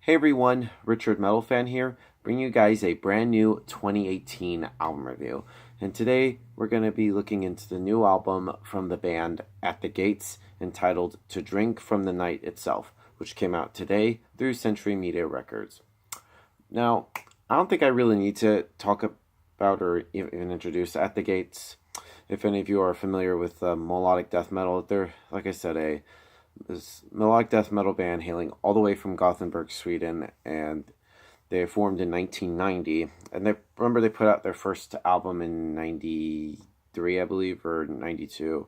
Hey everyone, Richard Metal Fan here, bringing you guys a brand new 2018 album review. And today we're going to be looking into the new album from the band At the Gates entitled To Drink from the Night Itself, which came out today through Century Media Records. Now, I don't think I really need to talk about or even introduce At the Gates. If any of you are familiar with melodic death metal, they're, like I said, this melodic death metal band hailing all the way from Gothenburg, Sweden, and they formed in 1990. And they put out their first album in 93, I believe, or 92,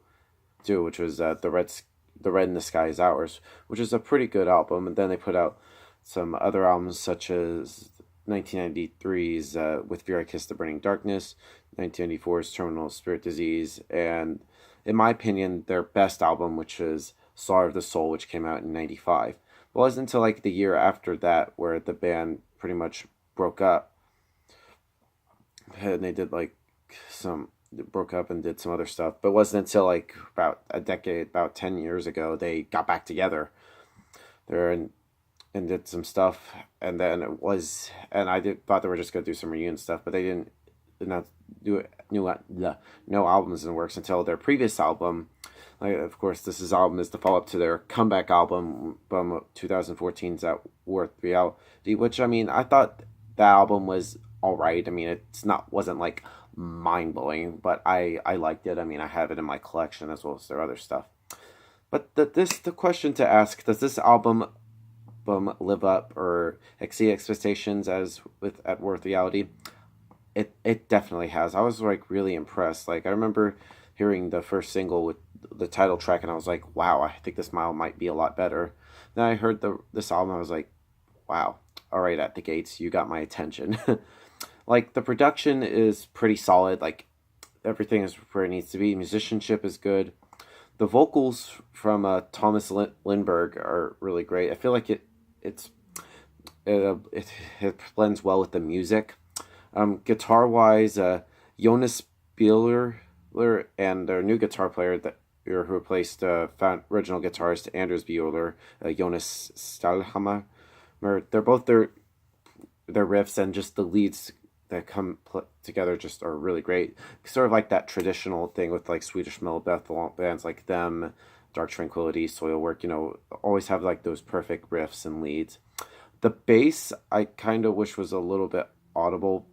too, which was the Red in the Sky Is Ours, which is a pretty good album. And then they put out some other albums such as 1993's With Fear I Kiss the Burning Darkness, 1994's Terminal Spirit Disease, and in my opinion, their best album, which is Slaughter of the Soul, which came out in 95. It wasn't until like the year after that where the band pretty much broke up. And they did like broke up and did some other stuff. But it wasn't until like about 10 years ago, they got back together. There and did some stuff. And then thought they were just going to do some reunion stuff, but they did not do it. No albums in the works until their previous album. Like, of course, this album is the follow-up to their comeback album from 2014's At Worth Reality, which, I mean, I thought that album was all right. I mean, wasn't like mind-blowing, but I liked it. I mean, I have it in my collection as well as their other stuff. But the question to ask, does this album live up or exceed expectations as with At Worth Reality? It definitely has. I was like really impressed. Like I remember hearing the first single with the title track, and I was like, wow, I think this might be a lot better. Then I heard this album, I was like, wow, all right, At the Gates, you got my attention. Like the production is pretty solid. Like everything is where it needs to be. Musicianship is good. The vocals from Thomas Lindberg are really great. I feel like it blends well with the music. Guitar wise, Jonas Bieler and their new guitar player who replaced original guitarist Anders Bieler, Jonas Stalhammer. They're both their riffs and just the leads that come together just are really great. Sort of like that traditional thing with like Swedish metal death bands like them, Dark Tranquillity, Soilwork. Always have like those perfect riffs and leads. The bass I kind of wish was a little bit audible.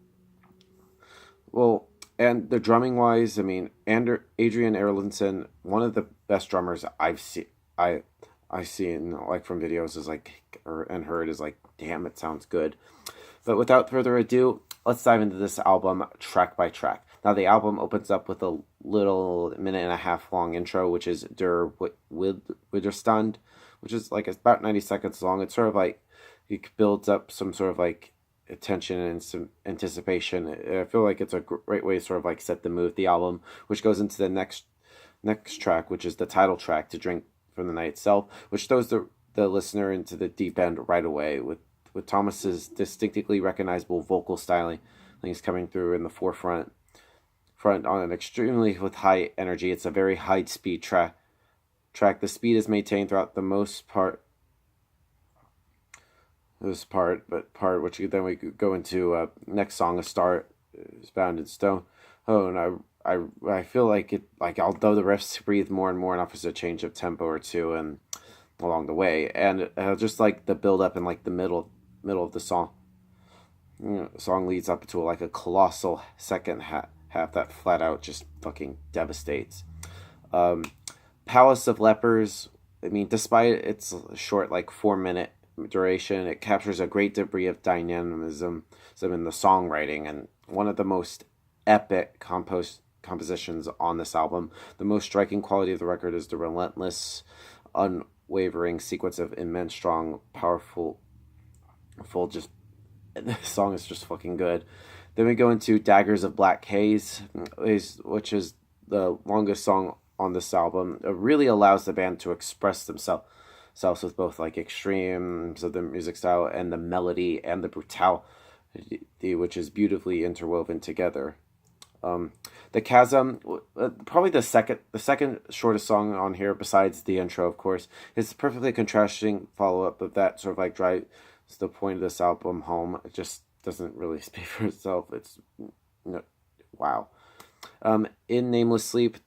Well, and the drumming wise, I mean, Adrian Erlandson, one of the best drummers I've seen. I seen like from videos is like and heard is like, damn, it sounds good. But without further ado, let's dive into this album track by track. Now the album opens up with a little minute and a half long intro, which is Der Widerstand, which is like it's about 90 seconds long. It's sort of like it builds up some sort of like attention and some anticipation. I feel like it's a great way to sort of like set the mood of the album, which goes into the next track, which is the title track, To Drink from the Night Itself, which throws the listener into the deep end right away with Thomas's distinctly recognizable vocal styling. Things coming through in the forefront on an extremely with high energy. It's a very high speed track. The speed is maintained throughout the most part. Which then we go into next song, A Star is Bound in Stone. Oh, and I feel like it, like although the riffs breathe more and more and offers a change of tempo or two and along the way, and just like the build up in like the middle of the song. Song leads up to like a colossal second half that flat out just fucking devastates. Palace of Lepers. I mean, despite its short like 4-minute duration, it captures a great degree of dynamism in the songwriting and one of the most epic compositions on this album. The most striking quality of the record is the relentless, unwavering sequence of immense, strong, powerful, just the song is just fucking good. Then we go into Daggers of Black Haze, which is the longest song on this album. It really allows the band to express themselves with both like extremes of the music style and the melody and the brutality, which is beautifully interwoven together. The Chasm, probably the second shortest song on here besides the intro, of course, is perfectly contrasting follow up of that sort of like dry the point of this album home. It just doesn't really speak for itself. It's no, wow. In Nameless Sleep,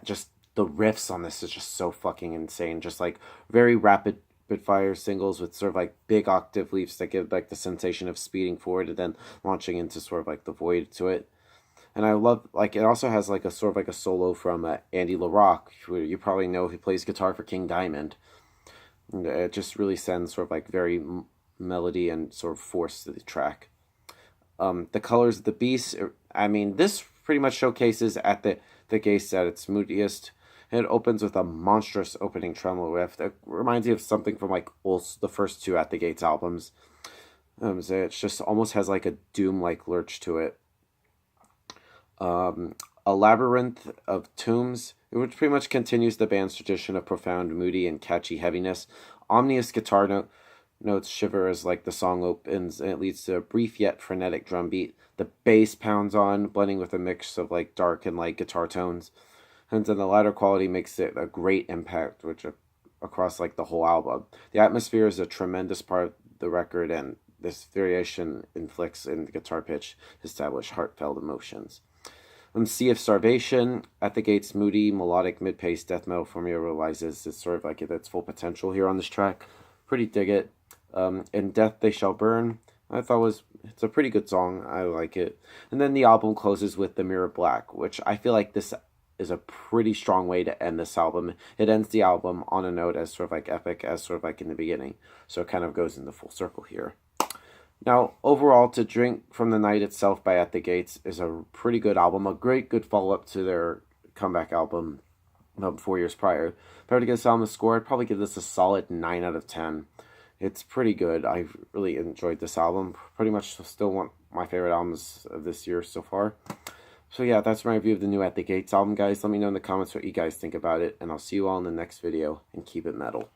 just the riffs on this is just so fucking insane. Just like very rapid fire singles with sort of like big octave leaps that give like the sensation of speeding forward and then launching into sort of like the void to it. And I love, like, it also has like a sort of like a solo from Andy LaRock, who you probably know, who plays guitar for King Diamond. And it just really sends sort of like very melody and sort of force to the track. The Colors of the Beast, I mean, this pretty much showcases at the Gates at its moodiest. And it opens with a monstrous opening tremolo riff that reminds me of something from like the first two At the Gates albums. So it just almost has like a doom-like lurch to it. A Labyrinth of Tombs, which pretty much continues the band's tradition of profound, moody, and catchy heaviness. Ominous guitar notes shiver as like the song opens, and it leads to a brief yet frenetic drum beat. The bass pounds on, blending with a mix of like dark and light guitar tones. And then the latter quality makes it a great impact, which across like the whole album. The atmosphere is a tremendous part of the record, and this variation inflicts in the guitar pitch to establish heartfelt emotions. Sea of Starvation, At the Gates' moody, melodic, mid-paced death metal formula realizes it's sort of like its full potential here on this track. Pretty dig it. In Death They Shall Burn, I thought it's a pretty good song. I like it. And then the album closes with The Mirror Black, which I feel like this is a pretty strong way to end this album. It ends the album on a note as sort of like epic as sort of like in the beginning. So it kind of goes in the full circle here. Now, overall, To Drink from the Night itself by At the Gates is a pretty good album, a good follow-up to their comeback album 4 years prior. If I were to give this album a score, I'd probably give this a solid 9 out of 10. It's pretty good. I've really enjoyed this album. Pretty much still one of my favorite albums of this year so far. So yeah, that's my review of the new At the Gates album, guys. Let me know in the comments what you guys think about it, and I'll see you all in the next video, and keep it metal.